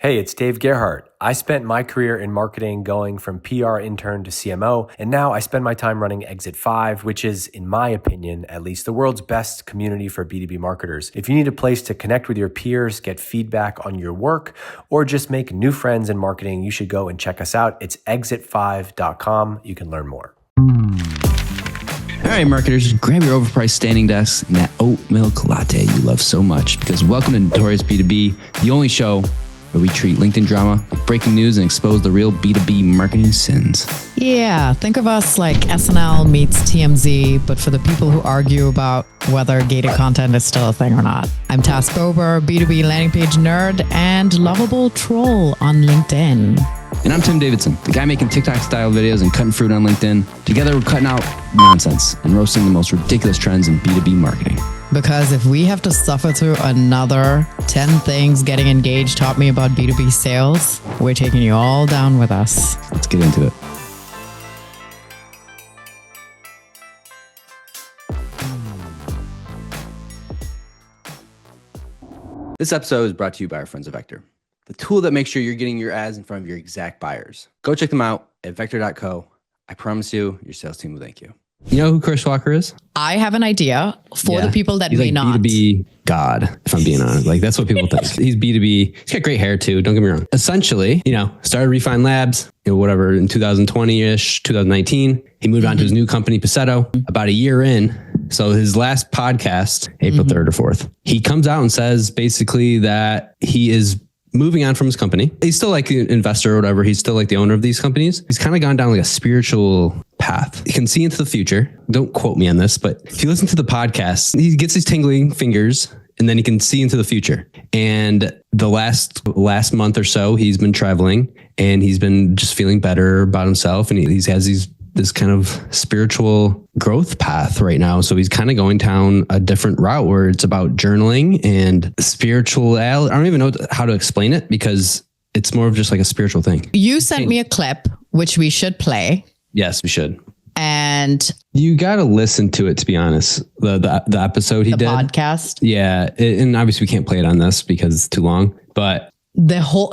Hey, it's Dave Gerhardt. I spent my career in marketing going from PR intern to CMO, and now I spend my time running Exit 5, which is, in my opinion, at least the world's best community for B2B marketers. If you need a place to connect with your peers, get feedback on your work, or just make new friends in marketing, you should go and check us out. It's exit5.com. You can learn more. All right, marketers, grab your overpriced standing desk and that oat milk latte you love so much, because welcome to Notorious B2B, the only show where we treat LinkedIn drama like breaking news and expose the real B2B marketing sins. Yeah, think of us like SNL meets TMZ, but for the people who argue about whether gated content is still a thing or not. I'm Tass Bober, B2B landing page nerd and lovable troll on LinkedIn. And I'm Tim Davidson, the guy making TikTok-style videos and cutting fruit on LinkedIn. Together, we're cutting out nonsense and roasting the most ridiculous trends in B2B marketing. Because if we have to suffer through another 10 things getting engaged taught me about B2B sales, we're taking you all down with us. Let's get into it. This episode is brought to you by our friends at Vector, the tool that makes sure you're getting your ads in front of your exact buyers. Go check them out at vector.co. I promise you, your sales team will thank you. You know who Chris Walker is? I have an idea for the people that may not. B2B God, if I'm being honest. Like, that's what people think. He's B2B. He's got great hair too. Don't get me wrong. Essentially, started Refine Labs, whatever, in 2020-ish, 2019. He moved on to his new company, Paceto, about a year in. So his last podcast, April 3rd or 4th, he comes out and says basically that he is moving on from his company. He's still like an investor or whatever. He's still like the owner of these companies. He's kind of gone down like a spiritual path. He can see into the future. Don't quote me on this, but if you listen to the podcast, he gets these tingling fingers and then he can see into the future. And the last month or so, he's been traveling and he's been just feeling better about himself. And he has this kind of spiritual growth path right now. So he's kind of going down a different route where it's about journaling and spiritual. I don't even know how to explain it because it's more of just like a spiritual thing. You sent me a clip, which we should play. Yes, we should. And you got to listen to it, to be honest. The episode he did. The podcast. Yeah. And obviously we can't play it on this because it's too long, but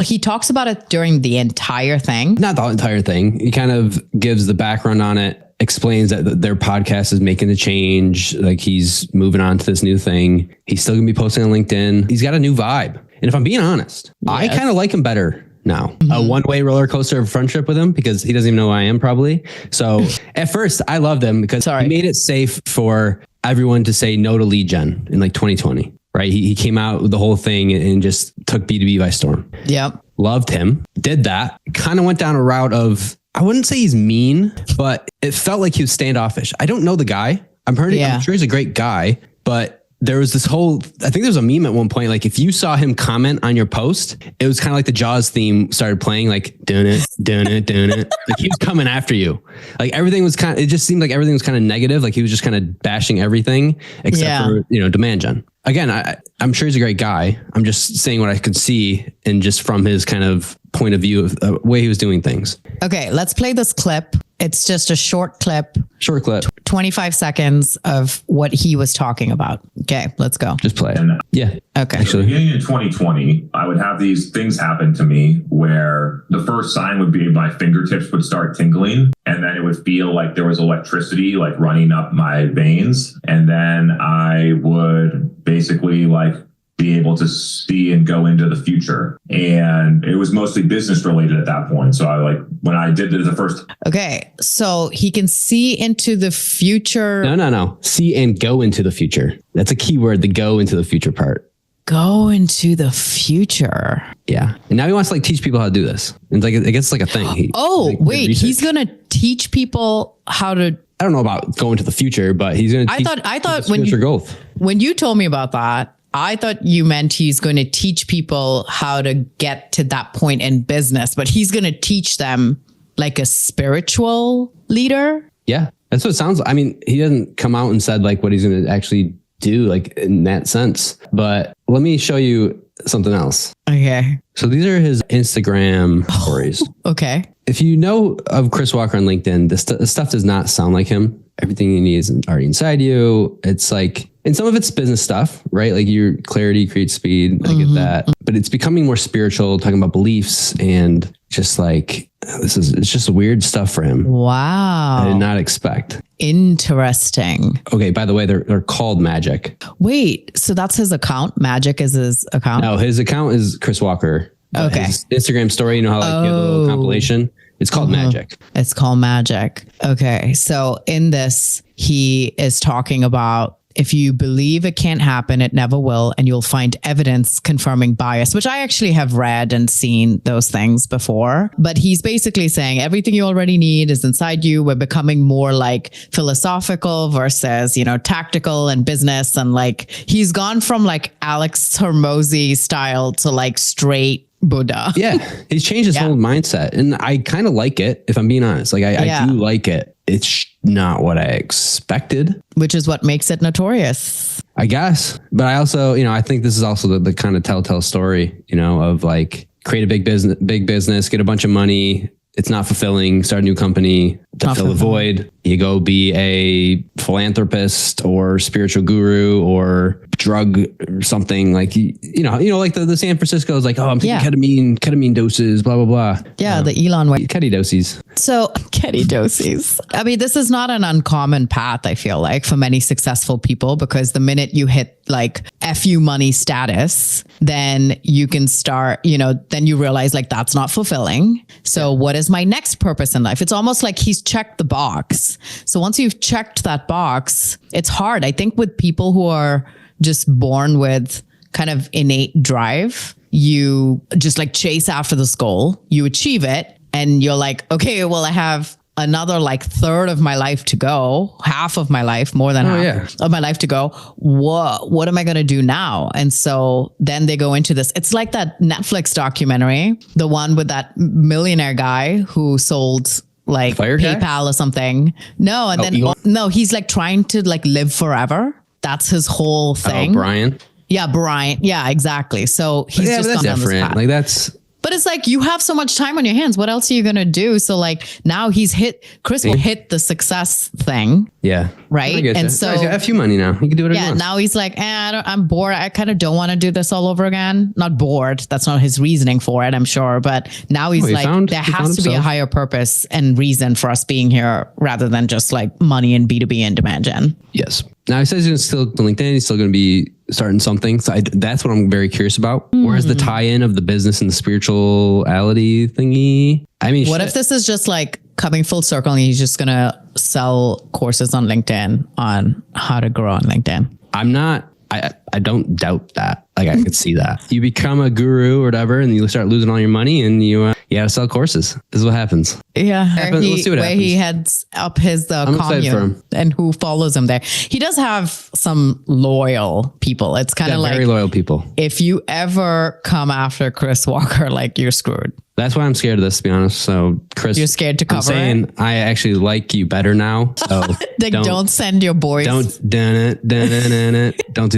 he talks about it during the entire thing. Not the entire thing. He kind of gives the background on it, explains that their podcast is making a change. Like he's moving on to this new thing. He's still gonna be posting on LinkedIn. He's got a new vibe. And if I'm being honest, I kind of like him better now. A one-way roller coaster of friendship with him because he doesn't even know who I am probably. So at first I loved him because he made it safe for everyone to say no to lead gen in like 2020. Right. He came out with the whole thing and just took B2B by storm. Yep. Loved him. Did that. Kind of went down a route of, I wouldn't say he's mean, but it felt like he was standoffish. I don't know the guy. I'm sure he's a great guy, but there was this whole, I think there was a meme at one point, like if you saw him comment on your post, it was kind of like the Jaws theme started playing, like doing it. Like he was coming after you. Like everything was it just seemed like everything was kind of negative. Like he was just kind of bashing everything except for, demand gen. Again, I'm sure he's a great guy. I'm just saying what I could see and just from his kind of point of view of the way he was doing things. Okay, let's play this clip. It's just a short clip. 25 seconds of what he was talking about. Okay, let's go. Just play it. Yeah. Okay. Actually, beginning in 2020, I would have these things happen to me where the first sign would be my fingertips would start tingling. And then it would feel like there was electricity like running up my veins. And then I would basically like be able to see and go into the future. And it was mostly business related at that point. So when I did the first. Okay. So he can see into the future. No. See and go into the future. That's a key word, the go into the future part. Go into the future. Yeah. And now he wants to teach people how to do this. And I guess it's like a thing. He's going to teach people how to. I don't know about going to the future, but he's going to teach. I thought when you told me about that, I thought you meant he's going to teach people how to get to that point in business, but he's going to teach them like a spiritual leader. Yeah, that's what it sounds like. I mean, he hasn't come out and said what he's going to actually do in that sense, but let me show you something else. Okay. So these are his Instagram stories. Okay. If you know of Chris Walker on LinkedIn, the stuff does not sound like him. everything you need is already inside you. It's like, and some of it's business stuff, right? Like your clarity creates speed. I get that, but it's becoming more spiritual, talking about beliefs and just like, it's just weird stuff for him. Wow. I did not expect. Interesting. Okay. By the way, they're called Magic. Wait, so that's his account? Magic is his account? No, his account is Chris Walker. Okay. His Instagram story, you know how like you have a little compilation? It's called Magic. It's called Magic. Okay. So in this, he is talking about if you believe it can't happen, it never will, and you'll find evidence confirming bias, which I actually have read and seen those things before. But he's basically saying everything you already need is inside you. We're becoming more like philosophical versus, tactical and business. And like, he's gone from like Alex Hormozy style to like straight Buddha. Yeah. He's changed his whole mindset. And I kind of like it, if I'm being honest. Like I do like it. It's not what I expected. Which is what makes it notorious. I guess. But I also, I think this is also the kind of telltale story, of like create a big business, get a bunch of money. It's not fulfilling, start a new company to fill a void. You go be a philanthropist or spiritual guru or drug or something like, like the San Francisco is like, oh, I'm taking ketamine doses, blah, blah, blah. Yeah. The Elon way. Ketty doses. So Ketty doses. I mean, this is not an uncommon path, I feel like, for many successful people, because the minute you hit like FU money status, then you can start, then you realize like that's not fulfilling. So what is my next purpose in life? It's almost like he's checked the box. So once you've checked that box, it's hard. I think with people who are just born with kind of innate drive, you just like chase after this goal, you achieve it, and you're like, okay, well, I have another like third of my life to go, half of my life, more than half of my life to go. What am I going to do now? And so then they go into this. It's like that Netflix documentary, the one with that millionaire guy who sold like PayPal or something. No, and then he's like trying to like live forever. That's his whole thing. Oh, Brian. Yeah, Brian. Yeah, exactly. So he's just gone down this path. Like that's. But it's like, you have so much time on your hands. What else are you going to do? So like now Chris will hit the success thing. Yeah. Right. And so he's got a few money now. He can do whatever he wants. Now he's like, I'm bored. I kind of don't want to do this all over again. Not bored. That's not his reasoning for it, I'm sure. But now he's there has to be a higher purpose and reason for us being here rather than just like money and B2B and demand gen. Yes. Now he says he's still to LinkedIn. He's still going to be starting something. So that's what I'm very curious about. Where's the tie-in of the business and the spirituality thingy? I mean, what if this is just like coming full circle and he's just going to sell courses on LinkedIn on how to grow on LinkedIn? I don't doubt that. Like I could see that. You become a guru or whatever, and you start losing all your money, and you got to sell courses. This is what happens. Yeah, let's see what happens. He heads up his commune and who follows him there. He does have some loyal people. It's kind of like very loyal people. If you ever come after Chris Walker, like you're screwed. That's why I'm scared of this, to be honest. So, Chris, you're scared to cover it? I actually like you better now. So don't send your boys. Don't do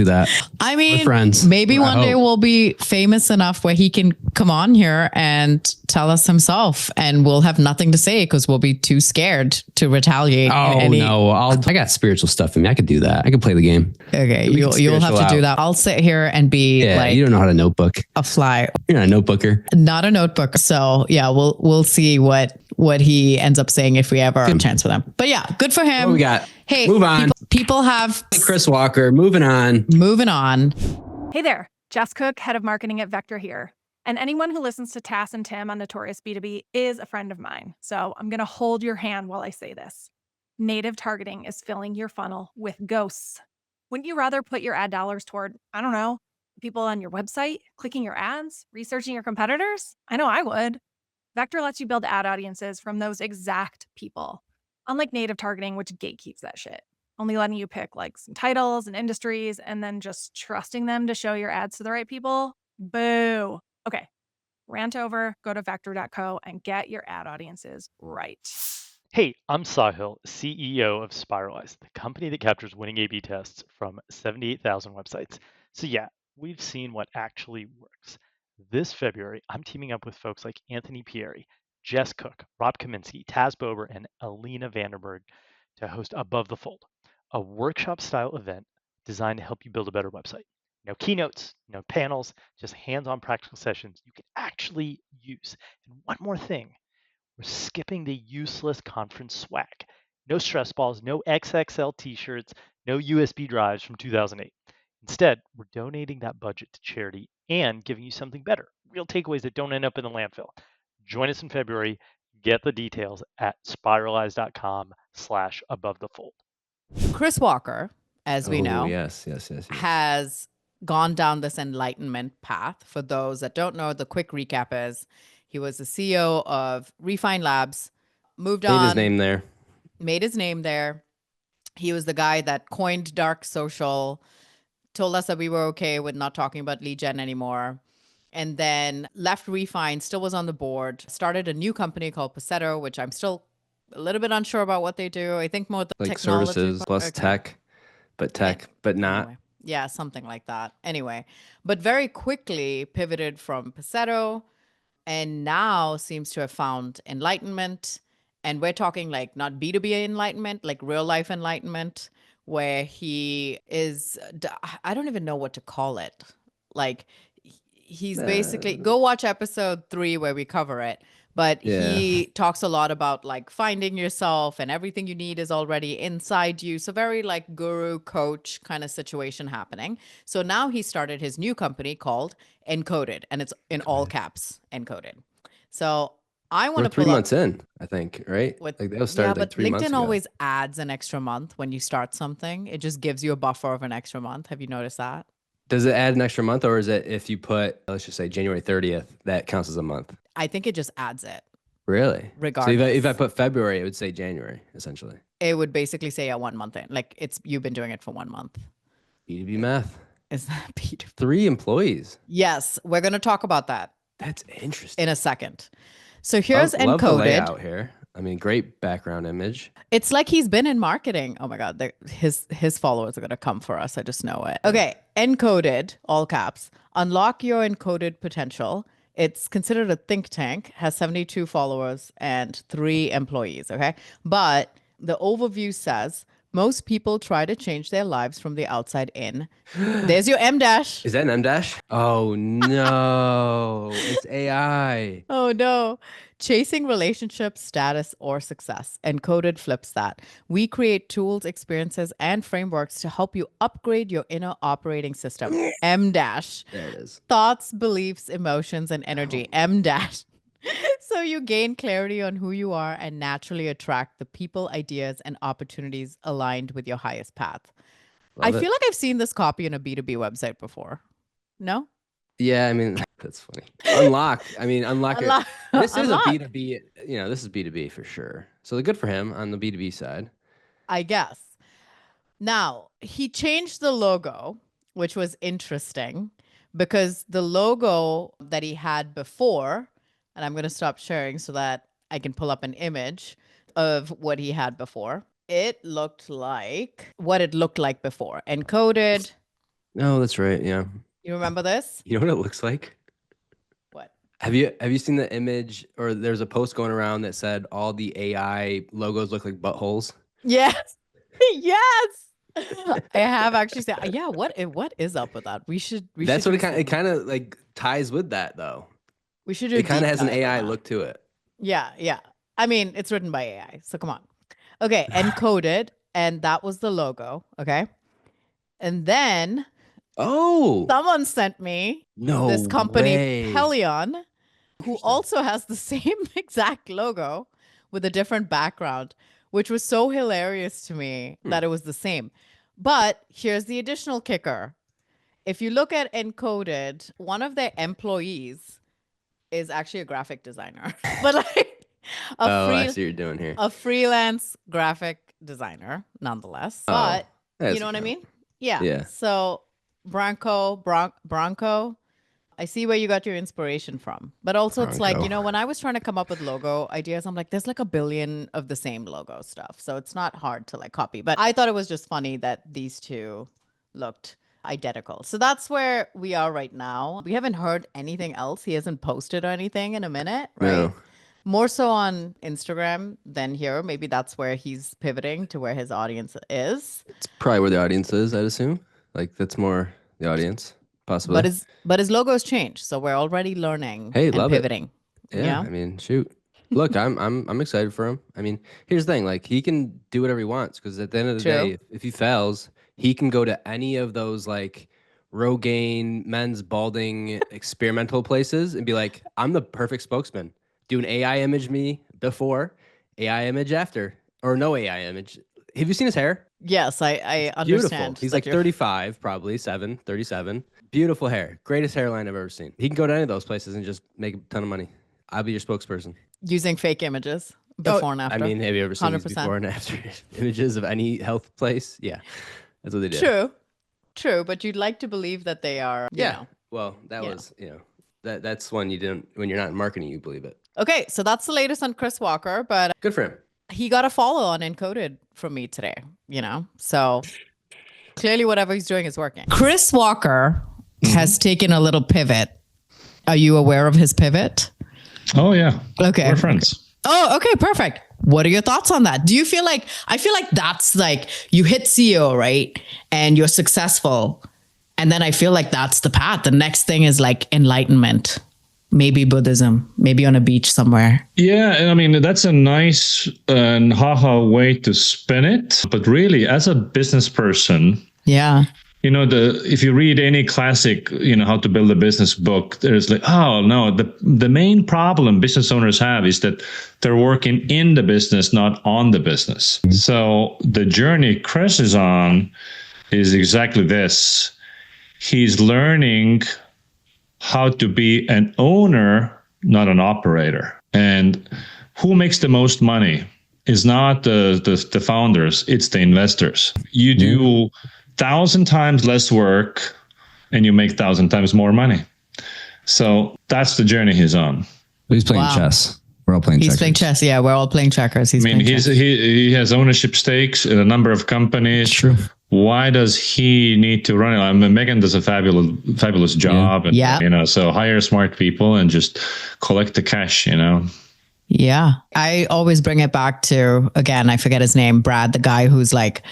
that. I mean, we're friends. Maybe one day we'll be famous enough where he can come on here and tell us himself, and we'll have nothing to say because we'll be too scared to retaliate. No, I got spiritual stuff in me. I could do that. I could play the game. Okay, you'll have to do that. I'll sit here and be like, you don't know how to notebook. A fly. You're not a notebooker. Not a notebook. So yeah, we'll see what he ends up saying if we ever have a chance with him. But yeah, good for him. What we got? Hey, move on. People have Chris Walker. Moving on. Hey there, Jess Cook, head of marketing at Vector here. And anyone who listens to Tass and Tim on Notorious B2B is a friend of mine. So I'm going to hold your hand while I say this. Native targeting is filling your funnel with ghosts. Wouldn't you rather put your ad dollars toward, I don't know, people on your website, clicking your ads, researching your competitors? I know I would. Vector lets you build ad audiences from those exact people. Unlike native targeting, which gatekeeps that shit. Only letting you pick like some titles and industries and then just trusting them to show your ads to the right people. Boo. Okay, rant over, go to vector.co and get your ad audiences right. Hey, I'm Sahil, CEO of Spiralize, the company that captures winning A/B tests from 78,000 websites. So yeah, we've seen what actually works. This February, I'm teaming up with folks like Anthony Pieri, Jess Cook, Rob Kaminsky, Taz Bober, and Alina Vanderberg to host Above the Fold, a workshop-style event designed to help you build a better website. No keynotes, no panels, just hands-on practical sessions you can actually use. And one more thing, we're skipping the useless conference swag. No stress balls, no XXL t-shirts, no USB drives from 2008. Instead, we're donating that budget to charity and giving you something better, real takeaways that don't end up in the landfill. Join us in February. Get the details at spiralize.com/abovethefold. Chris Walker, as we know, yes. has gone down this enlightenment path. For those that don't know, the quick recap is he was the CEO of Refine Labs, moved on. Made his name there. Made his name there. He was the guy that coined dark social, told us that we were okay with not talking about lead gen anymore, and then left Refine, still was on the board, started a new company called Paceto, which I'm still a little bit unsure about what they do. I think more the Like technology services plus okay. tech, but not. Anyway, yeah, something like that. Anyway, but very quickly pivoted from Paceto and now seems to have found enlightenment. And we're talking like not B2B enlightenment, like real life enlightenment, where he is, I don't even know what to call it. Like he's basically, go watch episode 3 where we cover it. But he talks a lot about like finding yourself and everything you need is already inside you. So very like guru coach kind of situation happening. So now he started his new company called Encoded, and it's in all caps, Encoded. So I want to pull 3 months in, I think, right? With, like that was started like 3 months LinkedIn ago. always adds an extra month when you start something. It just gives you a buffer of an extra month. Have you noticed that? Does it add an extra month, or is it if you put, let's just say January 30th, that counts as a month? I think it just adds it. Really? Regardless. So if I put February, it would say January, essentially. It would basically say 1 month in. Like you've been doing it for 1 month. B2B math. Is that B2B? 3 employees. Yes, we're going to talk about that. That's interesting. In a second. So here's Encoded. Love the layout here. I mean, great background image. It's like he's been in marketing. Oh my God, his followers are going to come for us. I just know it. Okay, Encoded, all caps. Unlock your encoded potential. It's considered a think tank, has 72 followers and 3 employees, okay? But the overview says, most people try to change their lives from the outside in. There's your M dash. Is that an M dash? Oh no, it's AI. Oh no. Chasing relationships, status, or success. Encoded flips that. We create tools, experiences, and frameworks to help you upgrade your inner operating system. M dash. There it is. Thoughts, beliefs, emotions, and energy. M dash. So you gain clarity on who you are and naturally attract the people, ideas, and opportunities aligned with your highest path. I feel like I've seen this copy in a B2B website before. No? Yeah, I mean, that's funny. Unlock. I mean, unlock it. This is a B2B, this is B2B for sure. So good for him on the B2B side. I guess. Now, he changed the logo, which was interesting because the logo that he had before, and I'm going to stop sharing so that I can pull up an image of what he had before. It looked like what it looked like before. Encoded. No, that's right. Yeah. You remember this? You know what it looks like? What? Have you seen the image, or there's a post going around that said all the AI logos look like buttholes? Yes. Yes. I have actually said, yeah, what is up with that? That's what it kind of like ties with that though. We should do it kind of has an AI look to it. Yeah, yeah. I mean, it's written by AI, so come on. Okay, Encoded, and that was the logo, okay? And then someone sent me this company, Pelion, who also has the same exact logo with a different background, which was so hilarious to me that it was the same. But here's the additional kicker. If you look at Encoded, one of their employees is actually a graphic designer. But like I see what you're doing here. A freelance graphic designer, nonetheless. But you know what I mean? Yeah. Yeah. So Bronco, I see where you got your inspiration from. But also it's like, when I was trying to come up with logo ideas, I'm like, there's like a billion of the same logo stuff. So it's not hard to like copy. But I thought it was just funny that these two looked identical. So that's where we are right now. We haven't heard anything else. He hasn't posted or anything in a minute, right? No. More so on Instagram than here. Maybe that's where he's pivoting to where his audience is. It's probably where the audience is, I'd assume. Like that's more the audience, possibly. But his logo's changed, so we're already learning Hey, and love pivoting. it. Yeah, I mean, shoot. Look, I'm excited for him. I mean, here's the thing: like he can do whatever he wants because at the end of the day, if he fails, he can go to any of those like Rogaine, men's balding experimental places and be like, "I'm the perfect spokesman." Do an AI image me before, AI image after, or no AI image. Have you seen his hair? Yes, I understand. Beautiful. He's like 35, probably 37. Beautiful hair. Greatest hairline I've ever seen. He can go to any of those places and just make a ton of money. I'll be your spokesperson. Using fake images before and after. I mean, have you ever seen these 100%. before and after images of any health place? Yeah, that's what they do. True, but you'd like to believe that they are. You know. Well, that was that's one you didn't when you're not in marketing, you believe it. Okay, so that's the latest on Chris Walker, but Good for him. he got a follow on Encoded from me today. So clearly whatever he's doing is working. Chris Walker has taken a little pivot. Are you aware of his pivot? Oh yeah. Okay. We're friends. Oh, okay, perfect. What are your thoughts on that? Do you feel like, I feel like that's like you hit CEO, right? And you're successful. And then I feel like that's the path. The next thing is like enlightenment, maybe Buddhism, maybe on a beach somewhere. Yeah, I mean, that's a nice and haha way to spin it. But really, as a business person, Yeah. if you read any classic, how to build a business book, there's like, oh no, the main problem business owners have is that they're working in the business, not on the business. So the journey Chris is on is exactly this. He's learning how to be an owner, not an operator. And who makes the most money is not the founders, it's the investors. You do 1,000 times less work and you make 1,000 times more money. So that's the journey he's on. He's playing chess. We're all playing checkers. He's playing chess. Yeah, we're all playing checkers. He has ownership stakes in a number of companies. True. Why does he need to run it? I mean, Megan does a fabulous job. And, so hire smart people and just collect the cash, Yeah. I always bring it back to, again, I forget his name, Brad, the guy who's like,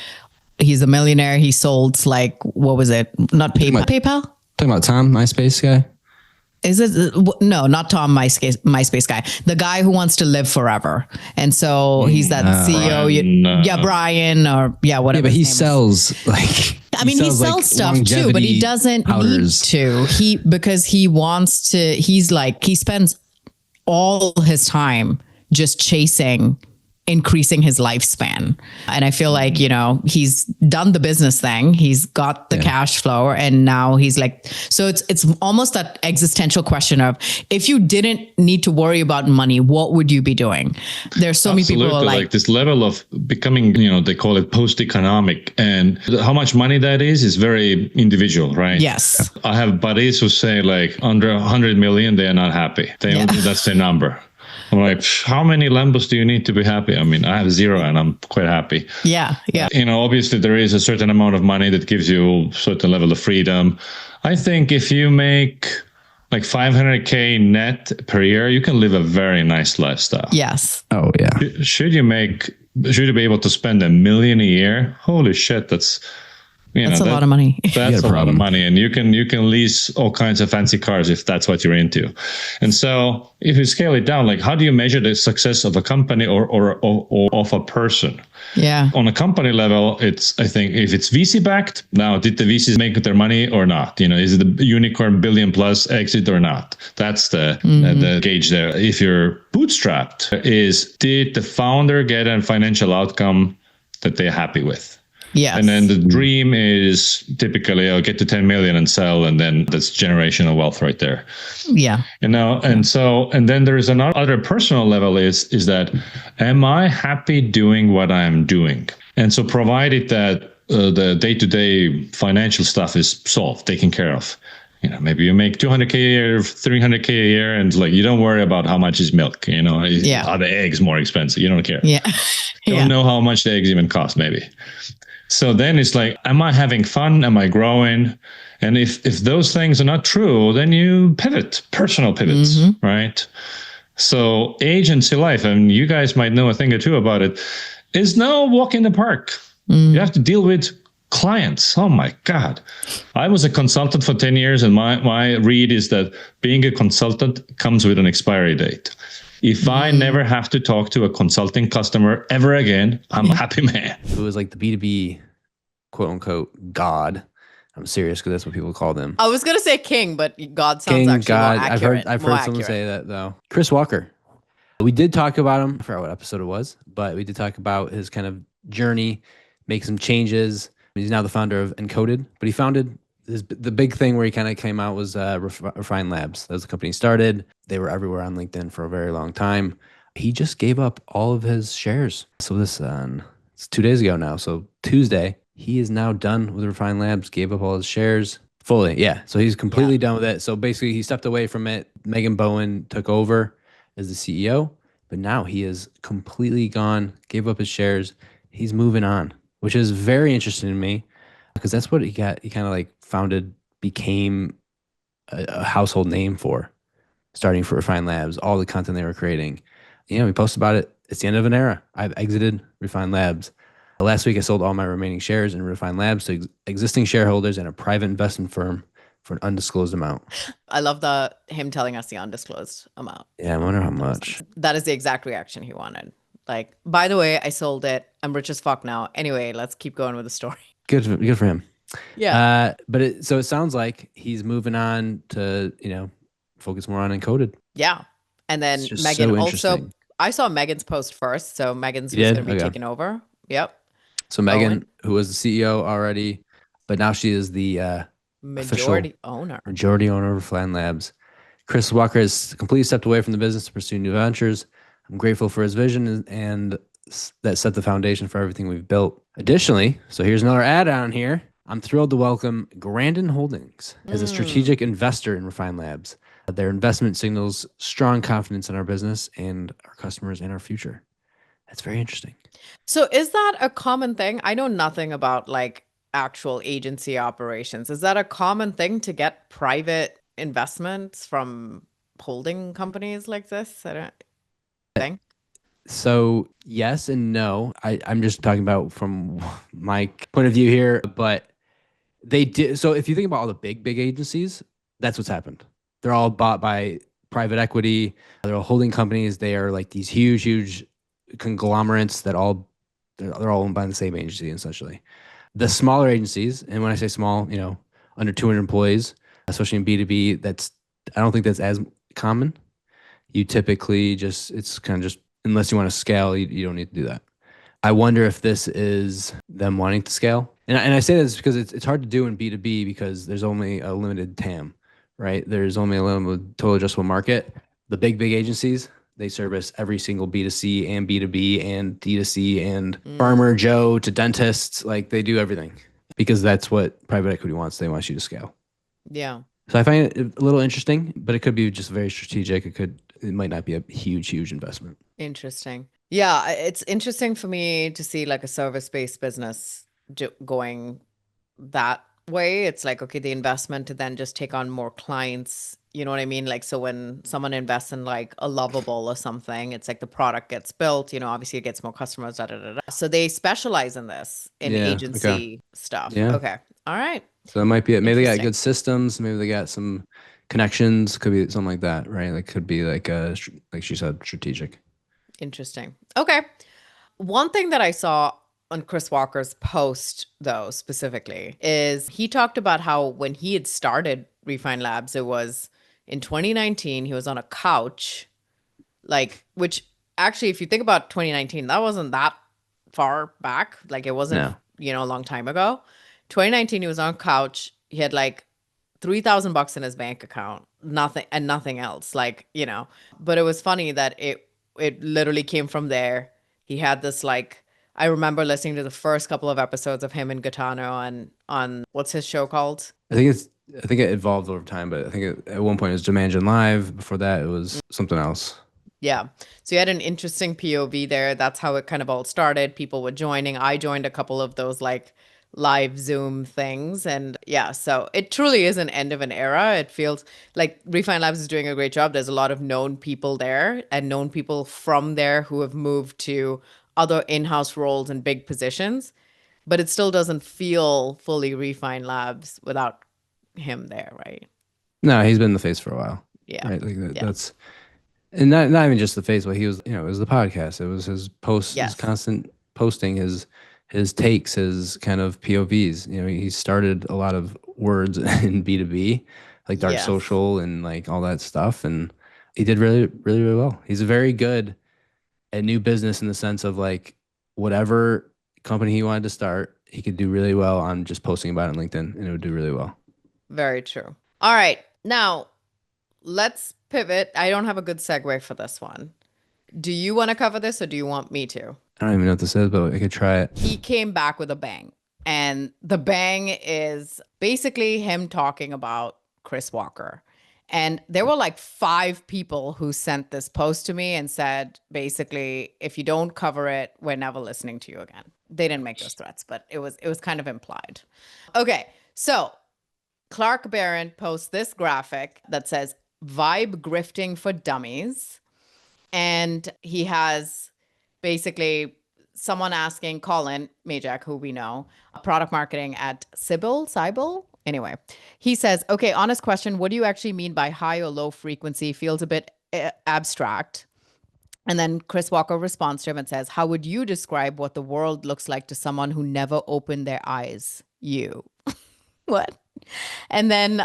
he's a millionaire. He sold like, what was it? Not PayPal. Talking about Tom, MySpace guy? Is it? No, not Tom, MySpace guy. The guy who wants to live forever. And so he's that CEO. Brian or whatever. Yeah, but he sells like... he sells like stuff too, but he doesn't need to. Because he wants to, he spends all his time just chasing increasing his lifespan. And I feel like, he's done the business thing. He's got the cash flow and now he's like, so it's almost that existential question of if you didn't need to worry about money, what would you be doing? There's so many people who are like this level of becoming, they call it post-economic, and how much money that is very individual, right? Yes. I have buddies who say like under 100 million, they are not happy. That's their number. I'm like, how many Lambos do you need to be happy? I mean, I have 0 and I'm quite happy. Yeah. Obviously there is a certain amount of money that gives you a certain level of freedom. I think if you make like 500K net per year, you can live a very nice lifestyle. Yes. Oh yeah. Should you be able to spend $1 million a year? Holy shit. That's a lot of money. That's a lot of money. And you can lease all kinds of fancy cars if that's what you're into. And so if you scale it down, like how do you measure the success of a company or of a person? Yeah. On a company level, I think if it's VC backed, now did the VCs make their money or not? Is it the unicorn billion plus exit or not? That's the gauge there. If you're bootstrapped, did the founder get a financial outcome that they're happy with? Yes. And then the dream is typically I'll get to 10 million and sell, and then that's generational wealth right there. Yeah. And then there's another personal level is that am I happy doing what I'm doing? And so provided that the day-to-day financial stuff is solved, taken care of. Maybe you make 200K a year, 300K a year, and like you don't worry about how much is milk. Are the eggs more expensive? You don't care. Yeah. Don't know how much the eggs even cost, maybe. So then it's like, am I having fun? Am I growing? And if those things are not true, then you pivot, personal pivots, right? So agency life, and you guys might know a thing or two about it, is no walk in the park. You have to deal with clients. Oh my God. I was a consultant for 10 years, and my read is that being a consultant comes with an expiry date. If I never have to talk to a consulting customer ever again, I'm a happy man. It was like the B2B, quote unquote, God. I'm serious because that's what people call them. I was gonna say king, but God sounds King, actually God. more accurate. I've heard someone say that though. Chris Walker. We did talk about him. I forgot what episode it was, but we did talk about his kind of journey, make some changes. He's now the founder of Encoded, but he founded the big thing where he kind of came out was Refine Labs. That was the company he started. They were everywhere on LinkedIn for a very long time. He just gave up all of his shares. So it's 2 days ago now. So Tuesday, he is now done with Refine Labs, gave up all his shares fully. Yeah. So he's completely done with it. So basically he stepped away from it. Megan Bowen took over as the CEO, but now he is completely gone, gave up his shares. He's moving on, which is very interesting to me because that's what he got. He kind of like became a household name for, starting for Refine Labs, all the content they were creating. We posted about it. It's the end of an era. I've exited Refine Labs. Last week, I sold all my remaining shares in Refine Labs to existing shareholders and a private investment firm for an undisclosed amount. I love him telling us the undisclosed amount. Yeah, I wonder how much. That is the exact reaction he wanted. Like, by the way, I sold it. I'm rich as fuck now. Anyway, let's keep going with the story. Good for him. Yeah. So it sounds like he's moving on to, focus more on Encoded. Yeah. And then Megan also, I saw Megan's post first. So Megan's going to be taking over. Yep. So Megan, who was the CEO already, but now she is the majority owner of Refine Labs. Chris Walker has completely stepped away from the business to pursue new ventures. I'm grateful for his vision and that set the foundation for everything we've built. Additionally, so here's another add-on here. I'm thrilled to welcome Grandin Holdings as a strategic investor in Refine Labs. Their investment signals strong confidence in our business and our customers and our future. That's very interesting. So is that a common thing? I know nothing about like actual agency operations. Is that a common thing to get private investments from holding companies like this? I don't think. So yes and no. I'm just talking about from my point of view here, but they did. So if you think about all the big agencies, that's what's happened. They're all bought by private equity. They're all holding companies. They are like these huge conglomerates that they're all owned by the same agency essentially. The smaller agencies, and when I say small, under 200 employees, especially in B2B, I don't think that's as common. You typically it's kind of just, unless you want to scale, you don't need to do that. I wonder if this is them wanting to scale. And I say this because it's hard to do in B2B because there's only a limited TAM, right? There's only a limited total addressable market. The big agencies, they service every single B2C and B2B and D2C and farmer Joe to dentists. Like they do everything because that's what private equity wants. They want you to scale. Yeah. So I find it a little interesting, but it could be just very strategic. It might not be a huge investment. Interesting. Yeah. It's interesting for me to see like a service-based business going that way. It's like, okay, the investment to then just take on more clients. You know what I mean? Like, so when someone invests in like a Lovable or something, it's like the product gets built, obviously it gets more customers, So they specialize in this, in agency stuff. Yeah. Okay. All right. So it might be, maybe they got good systems. Maybe they got some connections. Could be something like that, right? Like could be like she said, strategic. Interesting. Okay. One thing that I saw on Chris Walker's post, though, specifically, is he talked about how when he had started Refine Labs, it was in 2019, he was on a couch, which actually, if you think about 2019, that wasn't that far back. Like it wasn't, a long time ago. 2019, he was on a couch. He had like $3,000 in his bank account, nothing else. But it was funny that it literally came from there. He had this I remember listening to the first couple of episodes of him and Gaetano and on what's his show called? I think it evolved over time, but I think at one point it was Jumanji Live. Before that, it was something else. Yeah. So you had an interesting POV there. That's how it kind of all started. People were joining. I joined a couple of those live Zoom things. And yeah, so it truly is an end of an era. It feels like Refine Labs is doing a great job. There's a lot of known people there and known people from there who have moved to other in-house roles and big positions, but it still doesn't feel fully Refine Labs without him there, right? No, he's been the face for a while. Yeah. Right. Like Yeah. that's, and not even just the face, but he was, it was the podcast. It was his posts, his Yes. constant posting, his takes, his kind of POVs. He started a lot of words in B2B, like dark Yes. social and like all that stuff. And he did really, really, really well. He's very good at new business in the sense of like whatever company he wanted to start, he could do really well on just posting about it on LinkedIn, and it would do really well. Very true. All right. Now, let's pivot. I don't have a good segue for this one. Do you want to cover this or do you want me to? I don't even know what this is, but I could try it. He came back with a bang. And the bang is basically him talking about Chris Walker. And there were like 5 people who sent this post to me and said, basically, if you don't cover it, we're never listening to you again. They didn't make those threats, but it was kind of implied. Okay, so Clark Barron posts this graphic that says vibe grifting for dummies. And he has basically someone asking Colin Majak, who we know, product marketing at Sybil. Anyway, he says, okay, honest question. What do you actually mean by high or low frequency? Feels a bit abstract. And then Chris Walker responds to him and says, how would you describe what the world looks like to someone who never opened their eyes? You. What? And then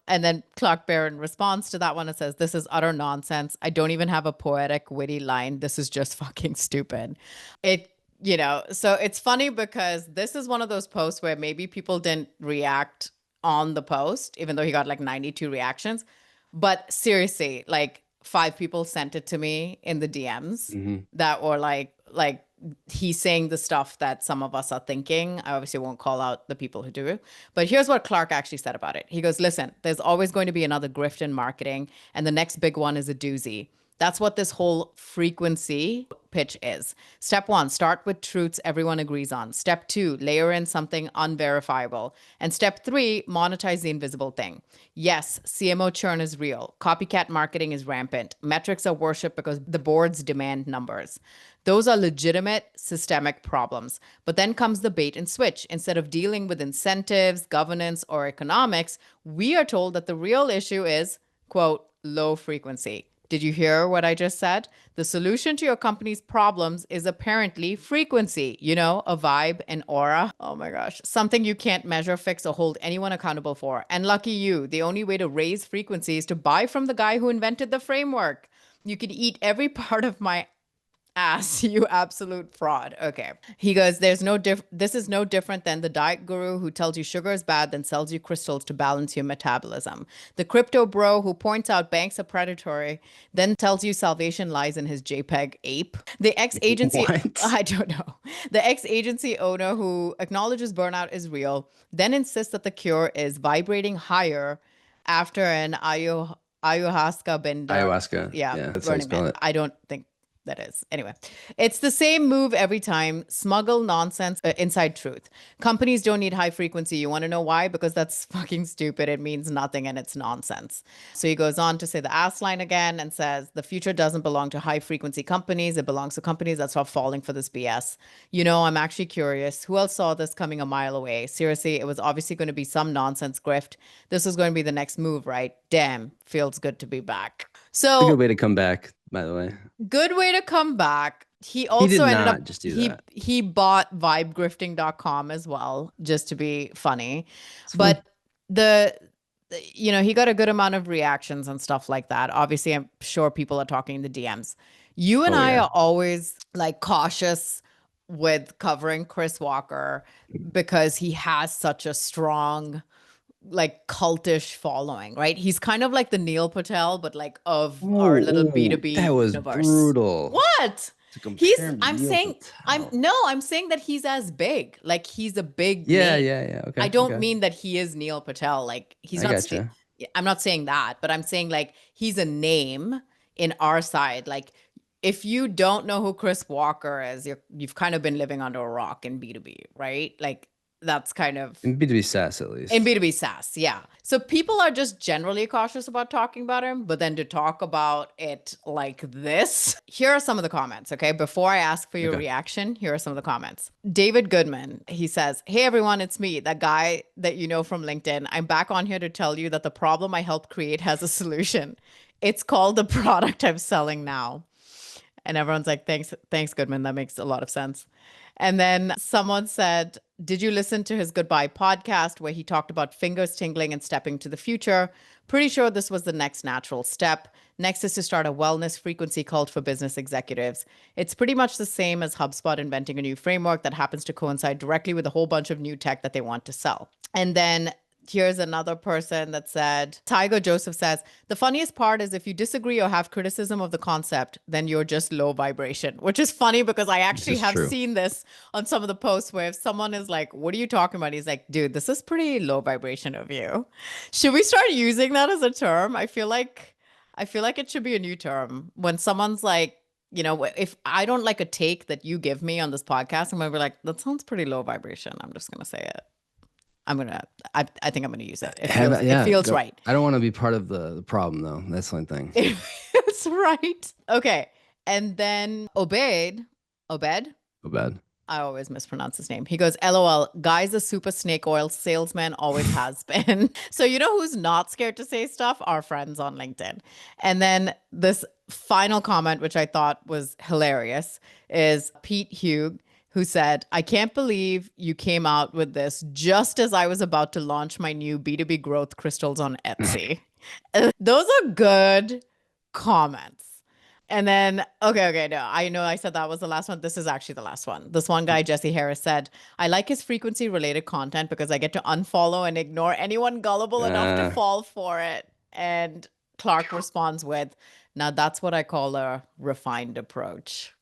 Clark Barron responds to that one and says, this is utter nonsense. I don't even have a poetic, witty line. This is just fucking stupid. So it's funny because this is one of those posts where maybe people didn't react on the post, even though he got like 92 reactions. But seriously, like 5 people sent it to me in the DMs that were like he's saying the stuff that some of us are thinking. I obviously won't call out the people who do it. But here's what Clark actually said about it. He goes, listen, there's always going to be another grift in marketing, and the next big one is a doozy. That's what this whole frequency pitch is. Step 1, start with truths everyone agrees on. Step 2, layer in something unverifiable. And step 3, monetize the invisible thing. Yes, CMO churn is real. Copycat marketing is rampant. Metrics are worshipped because the boards demand numbers. Those are legitimate systemic problems. But then comes the bait and switch. Instead of dealing with incentives, governance, or economics, we are told that the real issue is, quote, low frequency. Did you hear what I just said? The solution to your company's problems is apparently frequency, a vibe, an aura. Oh my gosh. Something you can't measure, fix, or hold anyone accountable for. And lucky you, the only way to raise frequency is to buy from the guy who invented the framework. You could eat every part of my ass, you absolute fraud. Okay. He goes, this is no different than the diet guru who tells you sugar is bad, then sells you crystals to balance your metabolism. The crypto bro who points out banks are predatory, then tells you salvation lies in his JPEG ape. The ex-agency, I don't know. The ex-agency owner who acknowledges burnout is real, then insists that the cure is vibrating higher after an ayahuasca bender. Ayahuasca. Yeah, That's how you Burning spell Man. it. I don't think that is. Anyway, it's the same move every time. Smuggle nonsense, inside truth. Companies don't need high frequency. You want to know why? Because that's fucking stupid. It means nothing and it's nonsense. So he goes on to say the ass line again and says, the future doesn't belong to high frequency companies. It belongs to companies that stop falling for this BS. I'm actually curious. Who else saw this coming a mile away? Seriously, it was obviously going to be some nonsense grift. This was going to be the next move, right? Damn, feels good to be back. So It's a good way to come back, by the way. Good way to come back. He also did ended not up just do that. He bought vibegrifting.com as well, just to be funny. But he got a good amount of reactions and stuff like that. Obviously, I'm sure people are talking in the DMs. You and I are always like cautious with covering Chris Walker because he has such a strong like cultish following, right? He's kind of like the Neil Patel, but like of our little B2B that was universe. brutal. What? To compare him to I'm Neil saying Patel. I'm saying that he's as big. Like he's a big Yeah. name. Okay. I don't mean that he is Neil Patel. Like he's I not gotcha. I'm not saying that, but I'm saying like he's a name in our side. Like if you don't know who Chris Walker is, you've kind of been living under a rock in B2B, right? Like That's kind of In B2B SaaS, at least. in B2B SaaS, yeah. So people are just generally cautious about talking about him, but then to talk about it like this, here are some of the comments, okay? Before I ask for your reaction, here are some of the comments. David Goodman, he says, hey everyone, it's me, that guy that you know from LinkedIn. I'm back on here to tell you that the problem I helped create has a solution. It's called the product I'm selling now. And everyone's like, thanks, Goodman. That makes a lot of sense. And then someone said, did you listen to his Goodbye podcast where he talked about fingers tingling and stepping to the future? Pretty sure this was the next natural step. Next is to start a wellness frequency cult for business executives. It's pretty much the same as HubSpot inventing a new framework that happens to coincide directly with a whole bunch of new tech that they want to sell. And then here's another person that said, Tiger Joseph says, the funniest part is if you disagree or have criticism of the concept, then you're just low vibration, which is funny because I actually have seen this on some of the posts where if someone is like, what are you talking about? He's like, dude, this is pretty low vibration of you. Should we start using that as a term? I feel like it should be a new term. When someone's like, you know, if I don't like a take that you give me on this podcast, I'm going to be like, that sounds pretty low vibration. I'm just going to say it. I think I'm going to use it. It feels right. I don't want to be part of the problem, though. That's the only thing. It's right. Okay. And then Obed. I always mispronounce his name. He goes, LOL, guy's a super snake oil salesman, always has been. So you know who's not scared to say stuff? Our friends on LinkedIn. And then this final comment, which I thought was hilarious, is Pete Hugh, who said, I can't believe you came out with this just as I was about to launch my new B2B growth crystals on Etsy. Those are good comments. And then, okay, no, I know I said that was the last one. This is actually the last one. This one guy, Jesse Harris, said, I like his frequency-related content because I get to unfollow and ignore anyone gullible enough to fall for it. And Clark responds with, now that's what I call a refined approach.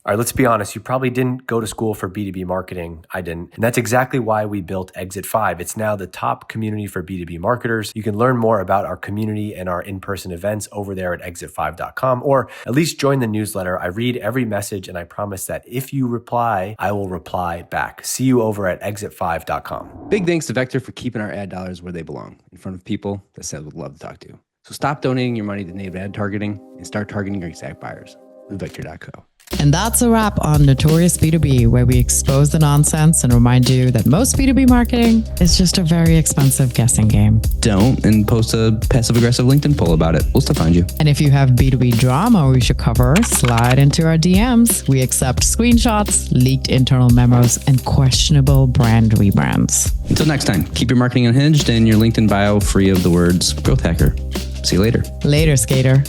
All right, let's be honest. You probably didn't go to school for B2B marketing. I didn't. And that's exactly why we built Exit 5. It's now the top community for B2B marketers. You can learn more about our community and our in-person events over there at exit5.com, or at least join the newsletter. I read every message and I promise that if you reply, I will reply back. See you over at exit5.com. Big thanks to Vector for keeping our ad dollars where they belong, in front of people that Seth would love to talk to. So stop donating your money to native ad targeting and start targeting your exact buyers with Vector.co. And that's a wrap on Notorious B2B, where we expose the nonsense and remind you that most B2B marketing is just a very expensive guessing game. Don't, and post a passive-aggressive LinkedIn poll about it. We'll still find you. And if you have B2B drama we should cover, slide into our DMs. We accept screenshots, leaked internal memos, and questionable brand rebrands. Until next time, keep your marketing unhinged and your LinkedIn bio free of the words growth hacker. See you later. Later, skater.